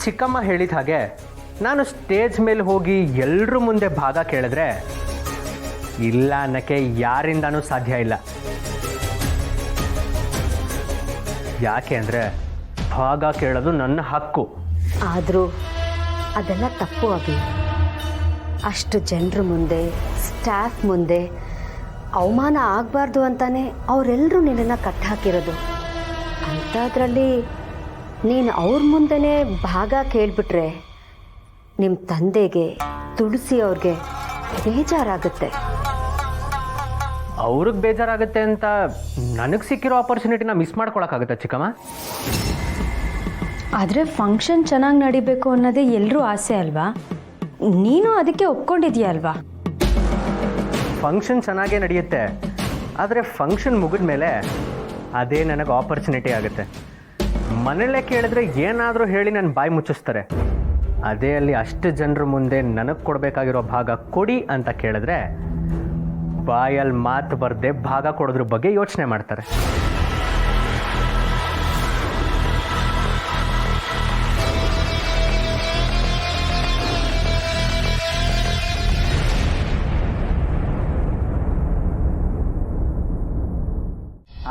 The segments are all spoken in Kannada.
ಚಿಕ್ಕಮ್ಮ ಹೇಳಿದ ಹಾಗೆ ನಾನು ಸ್ಟೇಜ್ ಮೇಲೆ ಹೋಗಿ ಎಲ್ಲರ ಮುಂದೆ ಭಾಗ ಕೇಳಿದ್ರೆ ಇಲ್ಲ ಅನ್ನಕ್ಕೆ ಯಾರಿಂದನೂ ಸಾಧ್ಯ ಇಲ್ಲ. ಯಾಕೆ ಅಂದರೆ ಭಾಗ ಕೇಳೋದು ನನ್ನ ಹಕ್ಕು. ಆದರೂ ಅದೆಲ್ಲ ತಪ್ಪು ಅಭಿ. ಅಷ್ಟು ಜನರ ಮುಂದೆ, ಸ್ಟಾಫ್ ಮುಂದೆ ಅವಮಾನ ಆಗಬಾರ್ದು ಅಂತಾನೆ ಅವರೆಲ್ಲರೂ ನಿನ್ನನ್ನು ಕಟ್ಟಾಕಿರೋದು. ಅಂಥದ್ರಲ್ಲಿ ನೀನು ಅವ್ರ ಮುಂದೆನೇ ಭಾಗ ಕೇಳಿಬಿಟ್ರೆ ನಿಮ್ಮ ತಂದೆಗೆ, ತುಳಸಿ ಅವ್ರಿಗೆ ಬೇಜಾರಾಗುತ್ತೆ. ಅವ್ರಿಗೆ ಬೇಜಾರಾಗುತ್ತೆ ಅಂತ ನನಗೆ ಸಿಕ್ಕಿರೋ ಆಪರ್ಚುನಿಟಿನ ಮಿಸ್ ಮಾಡ್ಕೊಳಕ್ಕಾಗುತ್ತೆ ಚಿಕ್ಕಮ್ಮ? ಆದರೆ ಫಂಕ್ಷನ್ ಚೆನ್ನಾಗಿ ನಡಿಬೇಕು ಅನ್ನೋದೇ ಎಲ್ಲರೂ ಆಸೆ ಅಲ್ವಾ? ನೀನು ಅದಕ್ಕೆ ಒಪ್ಕೊಂಡಿದ್ಯಾ ಅಲ್ವಾ? ಫಂಕ್ಷನ್ ಚೆನ್ನಾಗೇ ನಡೆಯುತ್ತೆ, ಆದರೆ ಫಂಕ್ಷನ್ ಮುಗಿದ ಮೇಲೆ ಅದೇ ನನಗೆ ಆಪರ್ಚುನಿಟಿ ಆಗುತ್ತೆ. ಮನೆಯಲ್ಲೇ ಕೇಳಿದ್ರೆ ಏನಾದರೂ ಹೇಳಿ ನನ್ನ ಬಾಯಿ ಮುಚ್ಚಿಸ್ತಾರೆ. ಅದೇ ಅಲ್ಲಿ ಅಷ್ಟು ಜನರ ಮುಂದೆ ನನಗೆ ಕೊಡಬೇಕಾಗಿರೋ ಭಾಗ ಕೊಡಿ ಅಂತ ಕೇಳಿದ್ರೆ ಬಾಯಲ್ಲಿ ಮಾತು ಬರದೆ ಭಾಗ ಕೊಡೋದ್ರ ಬಗ್ಗೆ ಯೋಚನೆ ಮಾಡ್ತಾರೆ.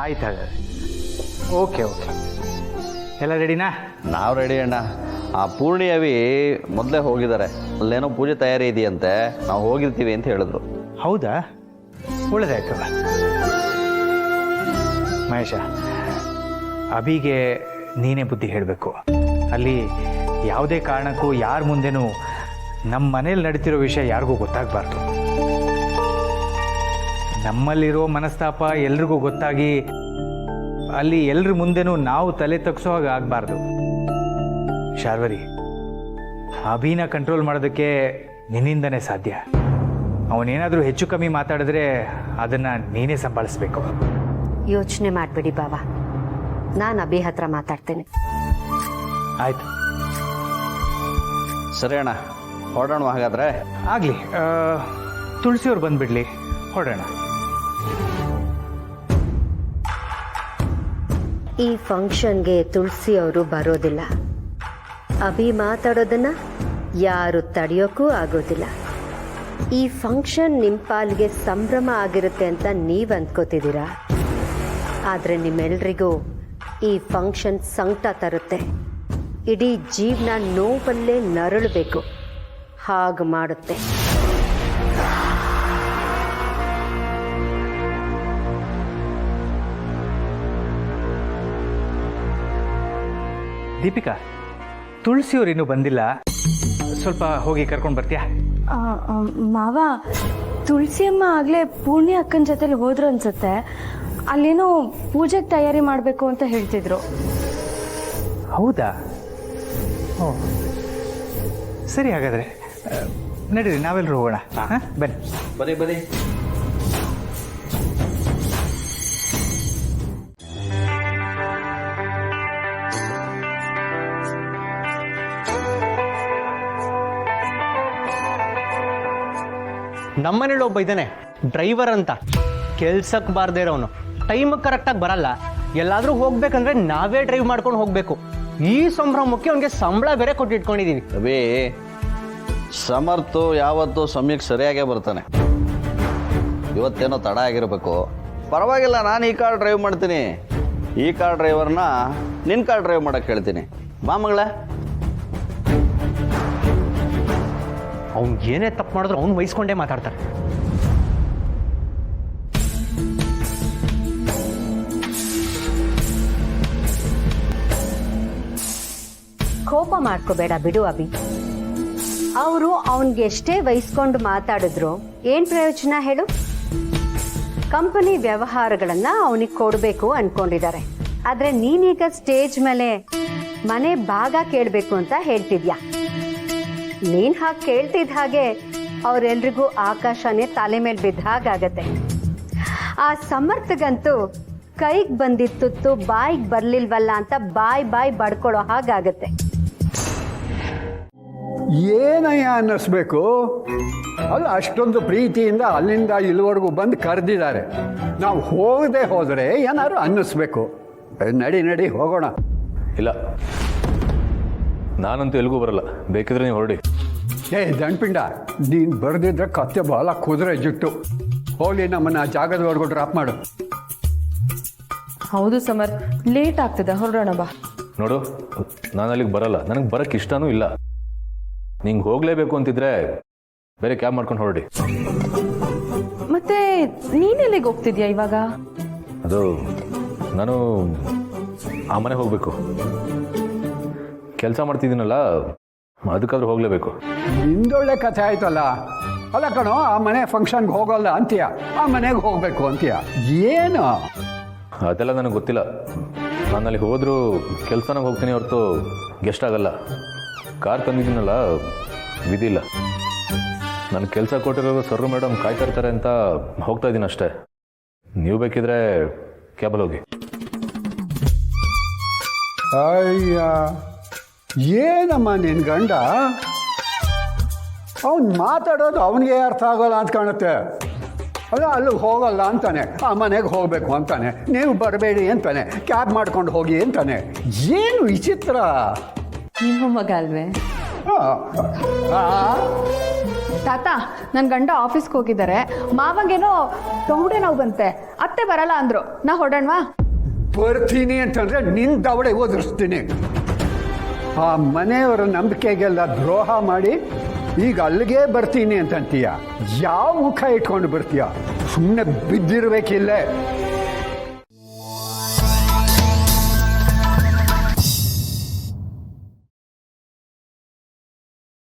ಆಯ್ತು ಹಾಗಾದ್ರೆ. ಓಕೆ ಎಲ್ಲ ರೆಡಿನಾ? ನಾವು ರೆಡಿ ಅಣ್ಣ. ಆ ಪೂರ್ಣಿ ಅವಿ ಮೊದಲೇ ಹೋಗಿದ್ದಾರೆ, ಅಲ್ಲೇನೋ ಪೂಜೆ ತಯಾರಿ ಇದೆಯಂತೆ, ನಾವು ಹೋಗಿರ್ತೀವಿ ಅಂತ ಹೇಳಿದ್ರು. ಹೌದಾ? ಒಳ್ಳೆದಾಯ್ತಲ್ಲ. ಮಹೇಶ, ಅಭಿಗೆ ನೀನೇ ಬುದ್ಧಿ ಹೇಳಬೇಕು. ಅಲ್ಲಿ ಯಾವುದೇ ಕಾರಣಕ್ಕೂ ಯಾರ ಮುಂದೆನೂ ನಮ್ಮ ಮನೇಲಿ ನಡೀತಿರೋ ವಿಷಯ ಯಾರಿಗೂ ಗೊತ್ತಾಗಬಾರ್ದು. ನಮ್ಮಲ್ಲಿರೋ ಮನಸ್ತಾಪ ಎಲ್ರಿಗೂ ಗೊತ್ತಾಗಿ ಅಲ್ಲಿ ಎಲ್ರ ಮುಂದೆನೂ ನಾವು ತಲೆ ತಗ್ಸೋ ಹಾಗೆ ಆಗಬಾರ್ದು. ಶಾರ್ವರಿ, ಅಭಿನ ಕಂಟ್ರೋಲ್ ಮಾಡೋದಕ್ಕೆ ನಿನ್ನಿಂದನೇ ಸಾಧ್ಯ. ಅವನೇನಾದರೂ ಹೆಚ್ಚು ಕಮ್ಮಿ ಮಾತಾಡಿದ್ರೆ ಅದನ್ನು ನೀನೇ ಸಂಭಾಳಿಸ್ಬೇಕು. ಯೋಚನೆ ಮಾಡಬೇಡಿ ಬಾವ, ನಾನು ಅಭಿ ಹತ್ರ ಮಾತಾಡ್ತೇನೆ. ಆಯಿತು, ಸರಿ ಅಣ್ಣ, ಹೊರಡೋಣ ಹಾಗಾದ್ರೆ. ಆಗಲಿ. ತುಳಸಿಯವ್ರು ಬಂದುಬಿಡ್ಲಿ, ಹೊರಡೋಣ. ಈ ಫಂಕ್ಷನ್ಗೆ ತುಳಸಿ ಅವರು ಬರೋದಿಲ್ಲ. ಅಭಿ ಮಾತಾಡೋದನ್ನ ಯಾರು ತಡೆಯೋಕ್ಕೂ ಆಗೋದಿಲ್ಲ. ಈ ಫಂಕ್ಷನ್ ನಿಮ್ಮ ಪಾಲಿಗೆ ಸಂಭ್ರಮ ಆಗಿರುತ್ತೆ ಅಂತ ನೀವು ಅಂದ್ಕೋತಿದ್ದೀರಾ, ಆದರೆ ನಿಮ್ಮೆಲ್ರಿಗೂ ಈ ಫಂಕ್ಷನ್ ಸಂಕಟ ತರುತ್ತೆ. ಇಡೀ ಜೀವನ ನೋವಲ್ಲೇ ನರಳಬೇಕು ಹಾಗೆ ಮಾಡುತ್ತೆ. ದೀಪಿಕಾ, ತುಳಸಿಯವ್ರು ಇನ್ನೂ ಬಂದಿಲ್ಲ, ಸ್ವಲ್ಪ ಹೋಗಿ ಕರ್ಕೊಂಡು ಬರ್ತೀಯಾ? ಮಾವ, ತುಳಸಿಯಮ್ಮ ಆಗಲೇ ಪೂರ್ಣಿ ಅಕ್ಕನ ಜೊತೆಲಿ ಹೋದ್ರು ಅನ್ಸುತ್ತೆ. ಅಲ್ಲೇನೋ ಪೂಜೆಗೆ ತಯಾರಿ ಮಾಡಬೇಕು ಅಂತ ಹೇಳ್ತಿದ್ರು. ಹೌದಾ? ಓ ಸರಿ, ಹಾಗಾದರೆ ನಡೀರಿ, ನಾವೆಲ್ಲರೂ ಹೋಗೋಣ. ಹಾಂ, ಬನ್ನಿ ಬನ್ನಿ ಬನ್ನಿ. ನಮ್ಮನೇಲಿ ಒಬ್ಬ ಇದ್ದಾನೆ ಡ್ರೈವರ್ ಅಂತ, ಕೆಲ್ಸಕ್ಕೆ ಬಾರ್ದೇ ಇರೋನು. ಟೈಮಿಗೆ ಕರೆಕ್ಟಾಗಿ ಬರಲ್ಲ. ಎಲ್ಲಾದರೂ ಹೋಗ್ಬೇಕಂದ್ರೆ ನಾವೇ ಡ್ರೈವ್ ಮಾಡ್ಕೊಂಡು ಹೋಗಬೇಕು. ಈ ಸಂಭ್ರಮಕ್ಕೆ ಅವನಿಗೆ ಸಂಬಳ ಬೇರೆ ಕೊಟ್ಟಿಟ್ಕೊಂಡಿದ್ದೀವಿ. ಅಭಿ, ಸಮರ್ಥು ಯಾವತ್ತೂ ಸಮಯಕ್ಕೆ ಸರಿಯಾಗೇ ಬರ್ತಾನೆ. ಇವತ್ತೇನೋ ತಡ ಆಗಿರಬೇಕು. ಪರವಾಗಿಲ್ಲ, ನಾನು ಈ ಕಾರ್ ಡ್ರೈವ್ ಮಾಡ್ತೀನಿ. ಈ ಕಾರ್ ಡ್ರೈವರ್ನ ನಿನ್ನ ಕಾರ್ ಡ್ರೈವ್ ಮಾಡೋಕ್ಕೆ ಹೇಳ್ತೀನಿ. ಬಾ ಮಗಳ. ಅವ್ನು ಏನೇ ತಪ್ಪು ಮಾಡಿದ್ರು ಅವ್ನು ವಹಿಸ್ಕೊಂಡೇ ಮಾತಾಡ್ತಾರೆ. ಕೋಪ ಮಾಡ್ಕೋಬೇಡ ಬಿಡು ಅಭಿ. ಅವರು ಅವನಿಗೆ ಎಷ್ಟೇ ವಹಿಸ್ಕೊಂಡು ಮಾತಾಡಿದ್ರು ಏನು ಪ್ರಯೋಜನ ಹೇಳು? ಕಂಪನಿ ವ್ಯವಹಾರಗಳನ್ನ ಅವನಿಗೆ ಕೊಡಬೇಕು ಅನ್ಕೊಂಡಿದ್ದಾರೆ. ಆದರೆ ನೀನೀಗ ಸ್ಟೇಜ್ ಮೇಲೆ ಮನೆ ಭಾಗ ಕೇಳಬೇಕು ಅಂತ ಹೇಳ್ತಿದ್ಯಾ. ನೀನು ಹಾಗೆ ಕೇಳ್ತಿದ್ದ ಹಾಗೆ ಅವರೆಲ್ರಿಗೂ ಆಕಾಶನೇ ತಲೆ ಮೇಲೆ ಬಿದ್ದ ಹಾಗಾಗತ್ತೆ. ಆ ಸಮರ್ಥಗಂತೂ ಕೈಗೆ ಬಂದಿತ್ತು ಬಾಯಿಗೆ ಬರ್ಲಿಲ್ವಲ್ಲ ಅಂತ ಬಾಯಿ ಬಡ್ಕೊಳ್ಳೋ ಹಾಗಾಗತ್ತೆ. ಏನಯ್ಯ ಅನ್ನಿಸ್ಬೇಕು? ಅಲ್ಲ, ಅಷ್ಟೊಂದು ಪ್ರೀತಿಯಿಂದ ಅಲ್ಲಿಂದ ಇಲ್ಲಿವರೆಗೂ ಬಂದು ಕರೆದಿದ್ದಾರೆ. ನಾವು ಹೋಗದೆ ಹೋದರೆ ಏನಾದ್ರು ಅನ್ನಿಸ್ಬೇಕು. ನಡಿ ಹೋಗೋಣ. ಇಲ್ಲ, ನಾನಂತೂ ಎಲ್ಗೂ ಬರಲ್ಲ, ಬೇಕಿದ್ರೆ ನೀವು ಹೊರಡಿ. ಏ ದಂಡ್ಪಿಂಡ, ನೀನು ಬರೆದಿದ್ರೆ ಕತ್ತೆ ಬಾಲ ಕುದುರೆ ಜುಟ್ಟು. ಹೋಗಿ ನಮ್ಮನ್ನು ಆ ಜಾಗದವರೆಗೂ ಡ್ರಾಪ್ ಮಾಡು. ಹೌದು ಸಮರ್, ಲೇಟ್ ಆಗ್ತದೆ, ಹೊರಡೋಣ ಬಾ. ನೋಡು, ನಾನು ಅಲ್ಲಿಗೆ ಬರಲ್ಲ, ನನಗೆ ಬರೋಕ್ಕೆ ಇಷ್ಟನೂ ಇಲ್ಲ. ನಿಂಗೆ ಹೋಗಲೇಬೇಕು ಅಂತಿದ್ರೆ ಬೇರೆ ಕ್ಯಾಬ್ ಮಾಡ್ಕೊಂಡು ಹೊರಡಿ. ಮತ್ತೆ ನೀನೆಲ್ಲಿಗೆ ಹೋಗ್ತಿದ್ಯಾ ಇವಾಗ? ಅದು ನಾನು ಆ ಮನೆಗೆ ಹೋಗಬೇಕು, ಕೆಲಸ ಮಾಡ್ತಿದ್ದೀನಲ್ಲ, ಅದಕ್ಕಾದ್ರೂ ಹೋಗಲೇಬೇಕು. ನಿಂದೊಳ್ಳೆ ಕಥೆ ಆಯ್ತಲ್ಲ. ಅಲ್ಲ ಕಣೋ, ಆ ಮನೆ ಫಂಕ್ಷನ್ಗೆ ಹೋಗಲ್ಲ ಅಂತೀಯ, ಆ ಮನೆಗೆ ಹೋಗಬೇಕು ಅಂತೀಯ, ಏನು? ಅದೆಲ್ಲ ನನಗೆ ಗೊತ್ತಿಲ್ಲ. ನಾನು ಅಲ್ಲಿ ಹೋದರೂ ಕೆಲಸನಾಗ ಹೋಗ್ತೀನಿ ಹೊರತು ಗೆಸ್ಟ್ ಆಗಲ್ಲ. ಕಾರ್ ತಂದಿದ್ದೀನಲ್ಲ, ವಿಧಿ ಇಲ್ಲ. ನನ್ನ ಕೆಲಸ ಕೊಟ್ಟಿರೋ ಸರ್ರು ಮೇಡಮ್ ಕಾಯ್ತಾ ಇರ್ತಾರೆ ಅಂತ ಹೋಗ್ತಾ ಇದ್ದೀನಿ ಅಷ್ಟೇ. ನೀವು ಬೇಕಿದ್ರೆ ಕ್ಯಾಬಲ್ಲಿ ಹೋಗಿ. ಅಯ್ಯ, ಏನಮ್ಮ ನಿನ್ನ ಗಂಡ? ಅವನು ಮಾತಾಡೋದು ಅವನಿಗೆ ಅರ್ಥ ಆಗೋಲ್ಲ ಅಂತ ಕಾಣುತ್ತೆ. ಅಲ್ಲ, ಅಲ್ಲಿಗೆ ಹೋಗಲ್ಲ ಅಂತಾನೆ, ಆ ಮನೆಗೆ ಹೋಗಬೇಕು ಅಂತಾನೆ, ನೀವು ಬರಬೇಡಿ ಅಂತಾನೆ, ಕ್ಯಾಬ್ ಮಾಡ್ಕೊಂಡು ಹೋಗಿ ಅಂತಾನೆ. ಏನು ವಿಚಿತ್ರ. ನಿಮ್ಮ ಮಗ ಅಲ್ವೇ? ತಾತ, ನನ್ನ ಗಂಡ ಆಫೀಸ್ಗೆ ಹೋಗಿದ್ದಾರೆ. ಮಾವಂಗೇನೋ ತೊಂಡೆ ನೋವು ಬಂತೆ, ಅತ್ತೆ ಬರಲ್ಲ ಅಂದ್ರು. ನಾ ಹೊಡೋಣವಾ? ಬರ್ತೀನಿ ಅಂತಂದ್ರೆ ನಿನ್ನ ದವಡೆ ಓದಿಸ್ತೀನಿ. ಆ ಮನೆಯವರ ನಂಬಿಕೆಗೆಲ್ಲ ದ್ರೋಹ ಮಾಡಿ ಈಗ ಅಲ್ಲಿಗೆ ಬರ್ತೀನಿ ಅಂತಂತೀಯ. ಯಾವ ಮುಖ ಇಟ್ಕೊಂಡು ಬರ್ತೀಯ? ಸುಮ್ಮನೆ ಬಿದ್ದಿರ್ಬೇಕಿಲ್ಲೇ.